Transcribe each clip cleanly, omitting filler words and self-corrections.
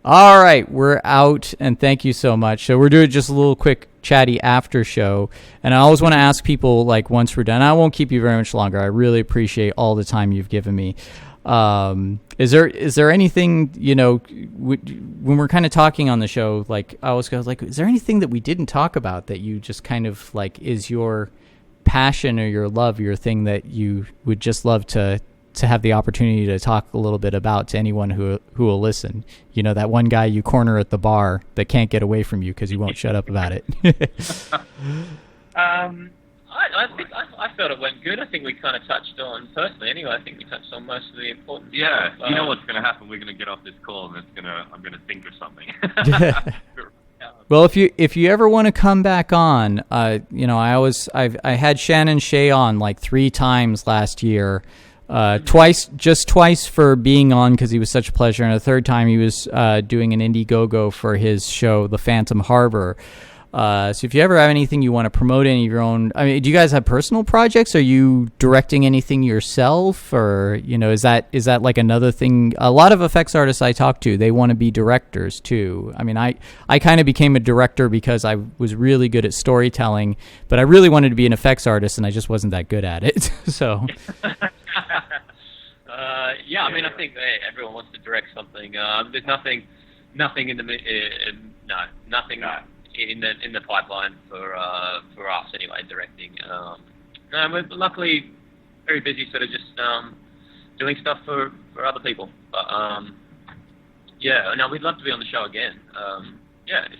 All right, we're out, and thank you so much. So we're doing just a little quick chatty after show, and I always want to ask people, like, once we're done, I won't keep you very much longer. I really appreciate all the time you've given me. Is there anything, when we're kind of talking on the show, like, I always go, like, is there anything that we didn't talk about that you just kind of, like, is your passion or your love, your thing that you would just love to have the opportunity to talk a little bit about to anyone who will listen? That one guy you corner at the bar that can't get away from you because you won't shut up about it. I felt it went good. I think we kind of touched on, personally anyway, I think we touched on most of the important stuff. You know what's going to happen? We're going to get off this call and I'm going to think of something. Well, if you ever want to come back on, I had Shannon Shea on like 3 times last year. Twice for being on because he was such a pleasure, and a third time he was doing an Indiegogo for his show, The Phantom Harbor. So if you ever have anything you want to promote, any of your own, I mean, do you guys have personal projects? Are you directing anything yourself, or is that like another thing? A lot of effects artists I talk to, they want to be directors too. I mean, I kind of became a director because I was really good at storytelling, but I really wanted to be an effects artist, and I just wasn't that good at it. So. I mean, I think everyone wants to direct something. There's nothing in the pipeline for us anyway, directing. We're luckily very busy, sort of just doing stuff for other people. But we'd love to be on the show again. If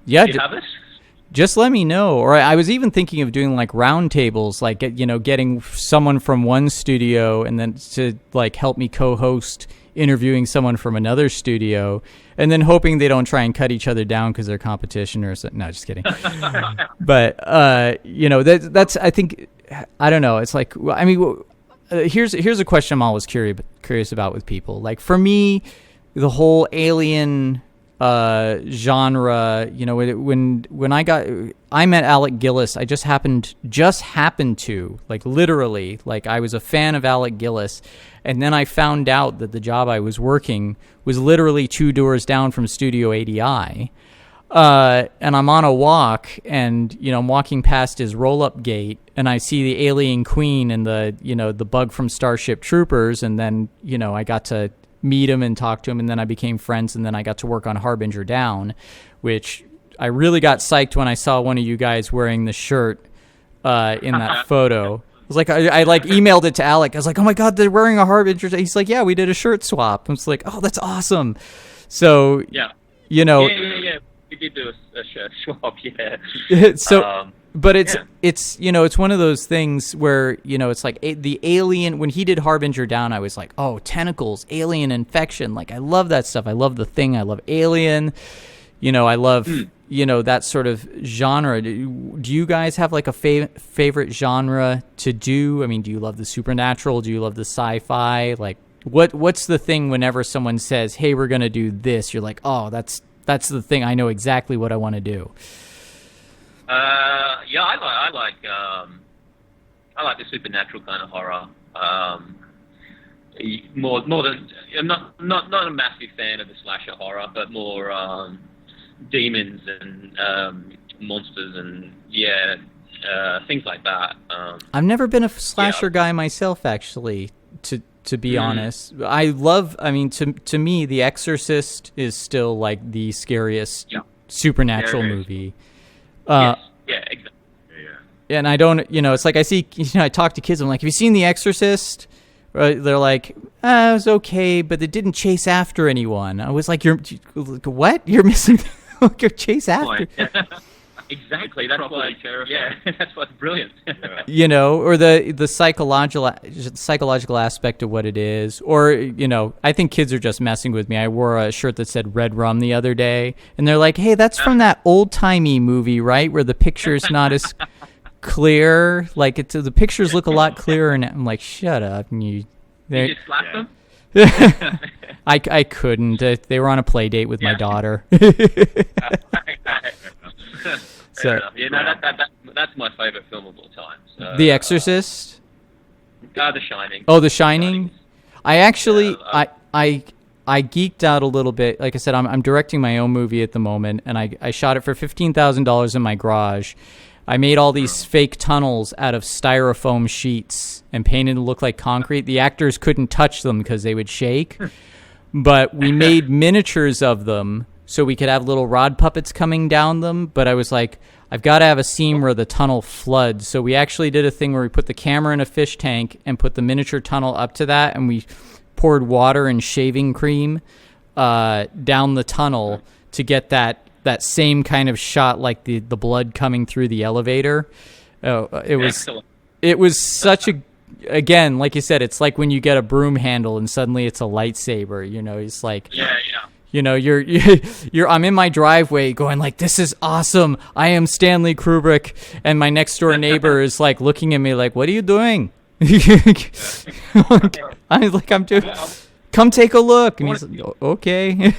you have us. Just let me know. Or I was even thinking of doing like roundtables, like getting someone from one studio and then to like help me co-host interviewing someone from another studio, and then hoping they don't try and cut each other down because they're competition or something. No, just kidding. But that's I think, I don't know. It's like, I mean, here's a question I'm always curious about with people. Like for me, the whole alien genre, when I met Alec Gillis, I just happened to, like, literally, like, I was a fan of Alec Gillis, and then I found out that the job I was working was literally 2 doors down from Studio ADI, and I'm on a walk, and I'm walking past his roll-up gate, and I see the Alien Queen and the bug from Starship Troopers, and then I got to meet him and talk to him, and then I became friends, and then I got to work on Harbinger Down, which I really got psyched when I saw one of you guys wearing the shirt in that photo. I was like, I like emailed it to Alec. I was like, oh my God, they're wearing a Harbinger. He's like, yeah, we did a shirt swap. I was like, oh, that's awesome. So, yeah. We did do a shirt swap, yeah. So, but it's it's one of those things where it's like the alien. When he did Harbinger Down, I was like, oh, tentacles, alien infection. Like, I love that stuff. I love the Thing. I love Alien. I love that sort of genre. Do you guys have like a favorite genre to do? I mean, do you love the supernatural? Do you love the sci-fi? Like, what's the thing whenever someone says, hey, we're gonna do this, you're like, oh, that's the thing. I know exactly what I want to do. I like the supernatural kind of horror. More than I'm not a massive fan of the slasher horror, but more demons and monsters and things like that. I've never been a slasher guy myself, actually. To be honest, to me, The Exorcist is still like the scariest supernatural movie. Yes. Yeah, exactly. Yeah. And I don't, it's like I see, I talk to kids. I'm like, have you seen The Exorcist? They're like, it was okay, but it didn't chase after anyone. I was like, what? You're missing your chase after. Exactly. That's why. Yeah, that's what's brilliant. Or the psychological aspect of what it is, or I think kids are just messing with me. I wore a shirt that said Red Rum the other day, and they're like, "Hey, that's from that old timey movie, right? Where the picture's not as clear. Like the pictures look a lot clearer." And I'm like, "Shut up!" And you just slap them. I couldn't. They were on a play date with my daughter. So, that's my favorite film of all time. So, The Exorcist? The Shining. Oh, The Shining? I actually, I geeked out a little bit. Like I said, I'm directing my own movie at the moment, and I shot it for $15,000 in my garage. I made all these fake tunnels out of styrofoam sheets and painted to look like concrete. The actors couldn't touch them because they would shake. But we made miniatures of them so we could have little rod puppets coming down them. But I was like, I've got to have a scene where the tunnel floods. So we actually did a thing where we put the camera in a fish tank and put the miniature tunnel up to that, and we poured water and shaving cream down the tunnel to get that same kind of shot, like the blood coming through the elevator. It was such a, again, like you said, it's like when you get a broom handle and suddenly it's a lightsaber. You know, it's like, you know, you're I'm in my driveway going like, this is awesome. I am Stanley Kubrick, and my next door neighbor is like looking at me like, what are you doing? I'm like, I'm doing. Come take a look, and he's like, okay.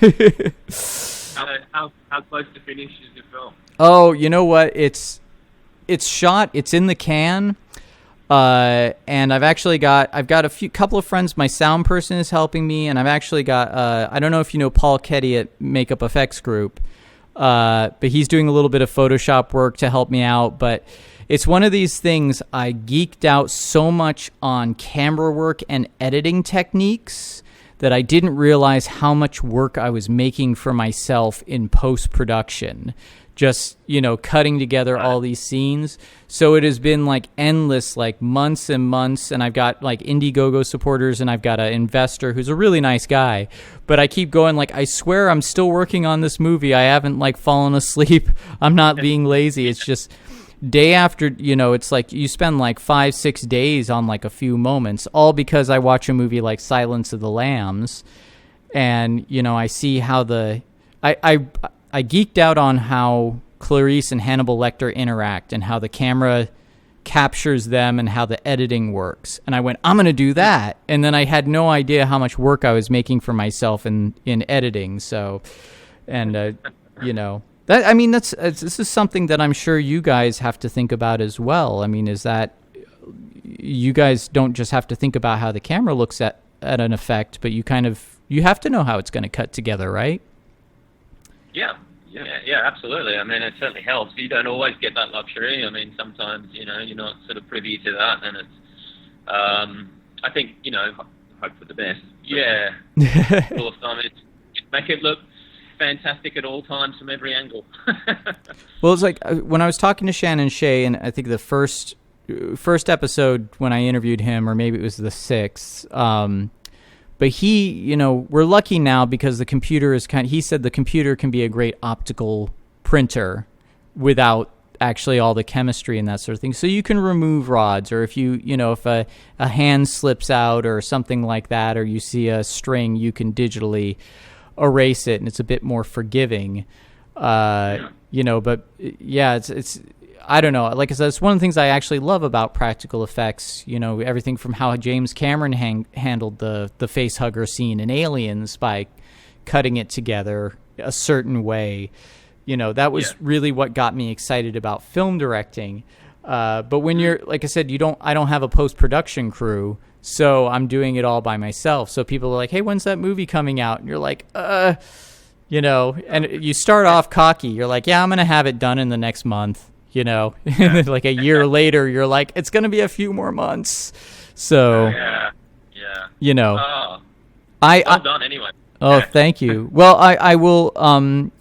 How close to finish is your film? Oh, you know what? It's shot. It's in the can. And I've got a couple of friends. My sound person is helping me, and I've actually got I don't know if you know Paul Ketty at Makeup Effects Group, but he's doing a little bit of Photoshop work to help me out. But it's one of these things, I geeked out so much on camera work and editing techniques that I didn't realize how much work I was making for myself in post-production. Just, you know, cutting together all these scenes. So it has been like endless, like months and months, and I've got like Indiegogo supporters, and I've got an investor who's a really nice guy. But I keep going like, I swear I'm still working on this movie. I haven't like fallen asleep. I'm not being lazy. It's just day after, you know, it's like you spend like 5-6 days on like a few moments, all because I watch a movie like Silence of the Lambs, and, you know, I see how I geeked out on how Clarice and Hannibal Lecter interact and how the camera captures them and how the editing works. And I went, I'm going to do that. And then I had no idea how much work I was making for myself in editing. So, and, you know, that, I mean, this is something that I'm sure you guys have to think about as well. I mean, is that you guys don't just have to think about how the camera looks at an effect, but you have to know how it's going to cut together, right? Yeah, absolutely. I mean, it certainly helps. You don't always get that luxury. I mean, sometimes, you know, you're not sort of privy to that, and it's, I think, you know, hope for the best. Yeah. Rule of thumb is make it look fantastic at all times from every angle. Well, it's like when I was talking to Shannon Shea, and I think the first episode when I interviewed him, or maybe it was the 6th, but he, you know, we're lucky now because the computer is he said the computer can be a great optical printer without actually all the chemistry and that sort of thing. So you can remove rods, or if if a hand slips out or something like that, or you see a string, you can digitally erase it, and it's a bit more forgiving. You know, but yeah, it's I don't know. Like I said, it's one of the things I actually love about practical effects. You know, everything from how James Cameron handled the face hugger scene in Aliens by cutting it together a certain way. You know, that was really what got me excited about film directing. But when you're, like I said, I don't have a post-production crew, so I'm doing it all by myself. So people are like, hey, when's that movie coming out? And you're like, you know, and you start off cocky. You're like, yeah, I'm going to have it done in the next month. You know, like a year later, you're like, it's going to be a few more months. So, you know, well done anyway. Oh, thank you. Well, I will,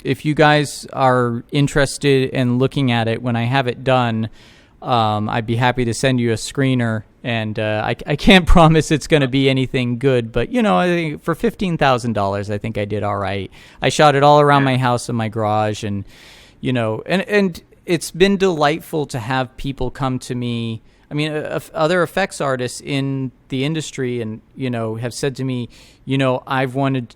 if you guys are interested in looking at it when I have it done, I'd be happy to send you a screener. And I can't promise it's going to be anything good, but, you know, I think for $15,000, I think I did all right. I shot it all around my house and my garage, and, you know, and it's been delightful to have people come to me. I mean, other effects artists in the industry, and, you know, have said to me, you know, I've wanted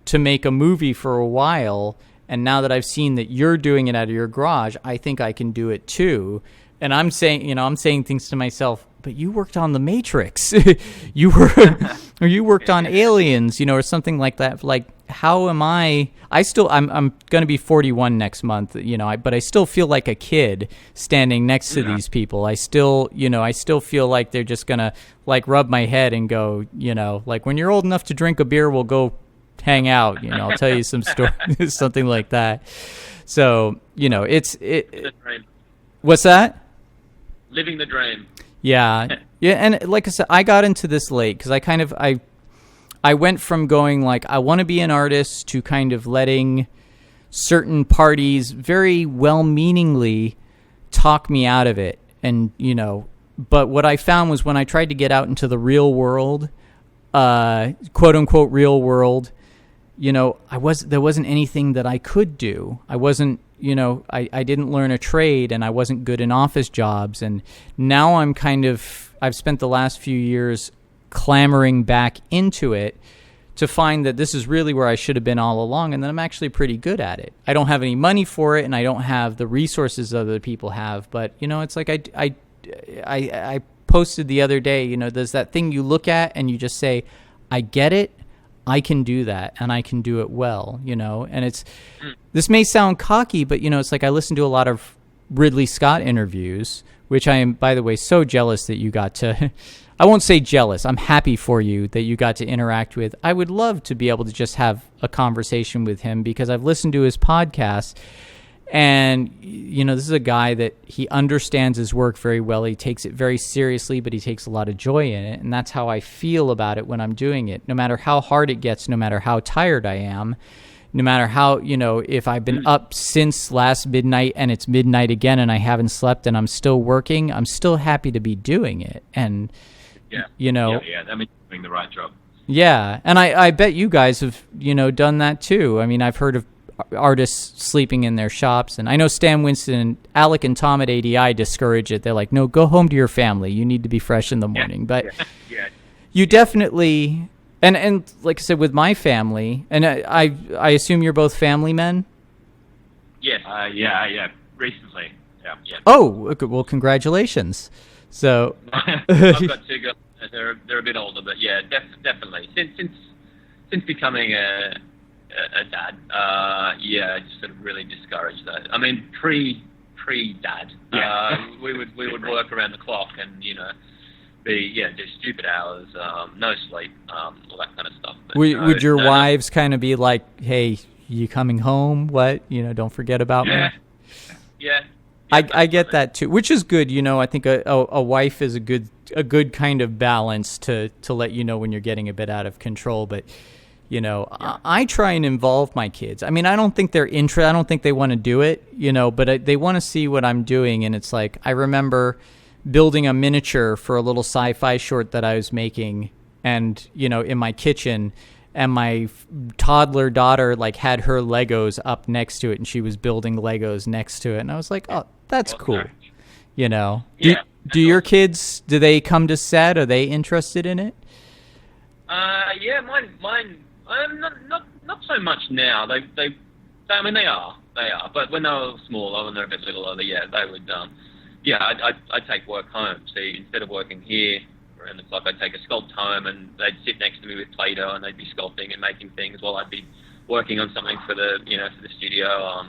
to make a movie for a while, and now that I've seen that you're doing it out of your garage, I think I can do it too. And I'm saying things to myself, but you worked on The Matrix. you worked on Aliens, you know, or something like that. Like, how am I'm going to be 41 next month, you know, but I still feel like a kid standing next to these people. I still feel like they're just going to like rub my head and go, you know, like, when you're old enough to drink a beer, we'll go hang out. I'll tell you some stories, something like that. So, it's The dream. What's that? Living the dream. Yeah. Yeah. And like I said, I got into this late because I went from going like, I want to be an artist to kind of letting certain parties very well-meaningly talk me out of it. And, but what I found was when I tried to get out into the real world, quote unquote real world, there wasn't anything that I could do. I wasn't, I didn't learn a trade and I wasn't good in office jobs. And now I've spent the last few years clamoring back into it to find that this is really where I should have been all along, and that I'm actually pretty good at it. I don't have any money for it, and I don't have the resources other people have, but, it's like I posted the other day, there's that thing you look at and you just say, I get it, I can do that, and I can do it well, and this may sound cocky, but, it's like I listen to a lot of Ridley Scott interviews, which I am, by the way, so jealous that you got to... I won't say jealous. I'm happy for you that you got to interact with. I would love to be able to just have a conversation with him because I've listened to his podcast, and, this is a guy that he understands his work very well. He takes it very seriously, but he takes a lot of joy in it, and that's how I feel about it when I'm doing it. No matter how hard it gets, no matter how tired I am, no matter how, if I've been up since last midnight and it's midnight again and I haven't slept and I'm still working, I'm still happy to be doing it. And... Yeah, that means you're doing the right job. Yeah, and I bet you guys have, done that too. I mean, I've heard of artists sleeping in their shops, and I know Stan Winston and Alec and Tom at ADI discourage it. They're like, no, go home to your family. You need to be fresh in the morning. But you definitely, and like I said, with my family, and I assume you're both family men? Yes. Yeah. Recently. Yeah. Oh, well, congratulations. So I've got two girls. They're a bit older, but yeah, definitely. Since becoming a dad, I just sort of really discouraged that. I mean, pre-dad, we would work around the clock and do stupid hours, no sleep, all that kind of stuff. But, would your wives kind of be like, "Hey, you coming home? What? Don't forget about me." Yeah. I get that too, which is good. I think a wife is a good kind of balance to let you know when you're getting a bit out of control. But I try and involve my kids. I mean, I don't think they're interested. I don't think they want to do it. But they want to see what I'm doing. And it's like I remember building a miniature for a little sci-fi short that I was making, and in my kitchen. And my toddler daughter had her Legos up next to it, and she was building Legos next to it. And I was like, "Oh, that's cool." Yeah. Do your kids? Do they come to set? Are they interested in it? Yeah, mine. Not so much now. They are. But when they were smaller, when they're a bit littler, they would. I'd take work home. See, instead of working here around the clock, I'd take a sculpt home, and they'd sit next to me with Play-Doh, and they'd be sculpting and making things while I'd be working on something for the studio.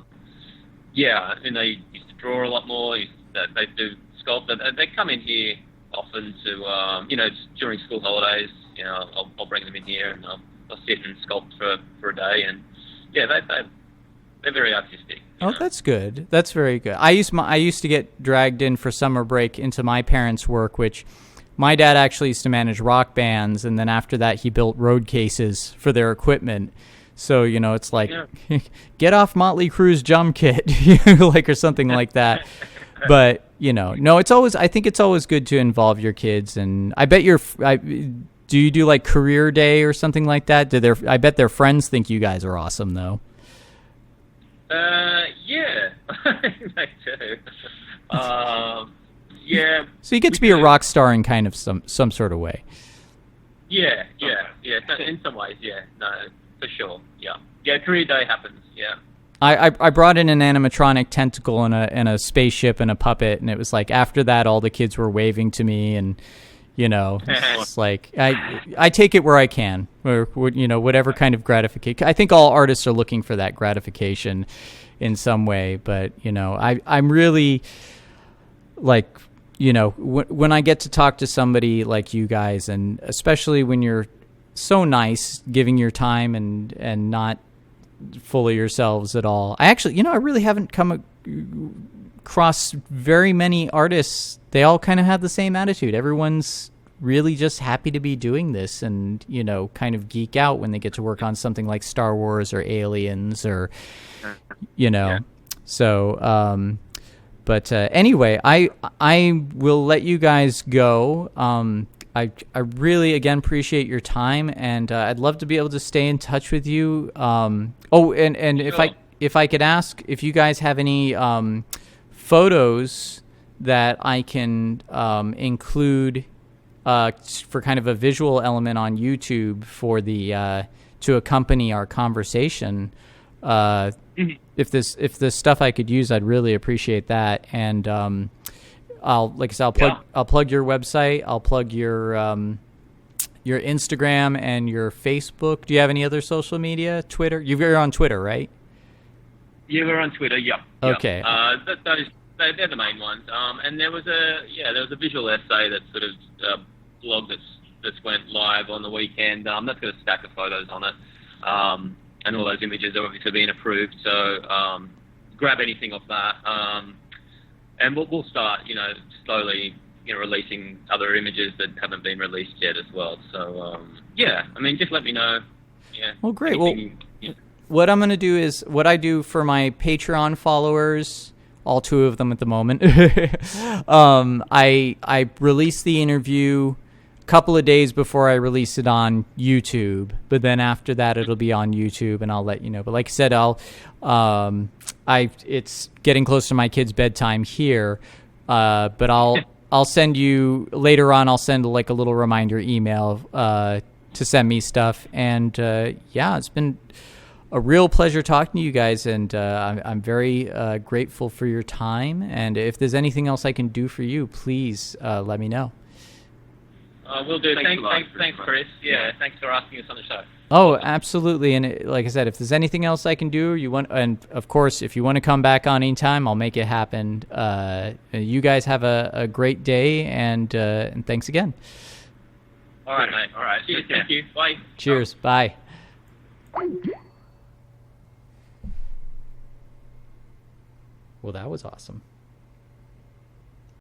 And they used to draw a lot more. They do sculpt. They come in here often to, during school holidays. I'll bring them in here, and I'll sit and sculpt for a day, and they're very artistic. Oh, that's good. That's very good. I used to get dragged in for summer break into my parents' work, which. My dad actually used to manage rock bands, and then after that, he built road cases for their equipment. So, it's like, get off Motley Crue's Jump Kit, or something like that. But, no, I think it's always good to involve your kids. And I bet do you do career day or something like that? I bet their friends think you guys are awesome, though. Yeah, they do. Yeah. So you get to be a rock star in kind of some sort of way. Yeah. In some ways, yeah. No, for sure. Yeah. Career day happens. Yeah. I brought in an animatronic tentacle and a spaceship and a puppet, and it was like after that, all the kids were waving to me, and it's like I take it where I can, or whatever kind of gratification. I think all artists are looking for that gratification in some way, but I'm really when I get to talk to somebody like you guys, and especially when you're so nice, giving your time and not full of yourselves at all. I actually, I really haven't come across very many artists. They all kind of have the same attitude. Everyone's really just happy to be doing this and, kind of geek out when they get to work on something like Star Wars or Aliens or, Yeah. So, but anyway, I will let you guys go. I really, again, appreciate your time, and I'd love to be able to stay in touch with you. And Sure. if I could ask if you guys have any photos that I can include for kind of a visual element on YouTube for the to accompany our conversation. If this stuff I could use, I'd really appreciate that. And I'll plug your website. I'll plug your Instagram and your Facebook. Do you have any other social media? Twitter? You're on Twitter, right? Yeah, we're on Twitter. Yep. Okay. They're the main ones. And there was a visual essay that sort of blog that's went live on the weekend. That's got a stack of photos on it, and all those images are obviously being approved. So grab anything off that, and we'll start, slowly, releasing other images that haven't been released yet as well. So just let me know. Yeah. Well, great. Anything, What I'm going to do is what I do for my Patreon followers, all 2 of them at the moment. I release the interview a couple of days before I release it on YouTube, but then after that it'll be on YouTube and I'll let you know. But like I said, it's getting close to my kid's bedtime here, but I'll send you later on. I'll send like a little reminder email to send me stuff. And it's been a real pleasure talking to you guys, and I'm very grateful for your time. And if there's anything else I can do for you, please let me know. We'll do. Thanks, Thanks, Chris. Yeah, thanks for asking us on the show. Oh, absolutely. And like I said, if there's anything else I can do, and of course, if you want to come back on anytime, I'll make it happen. You guys have a great day, and thanks again. All right, mate. All right. Cheers. Thank you. Bye. Cheers. Bye. Well, that was awesome.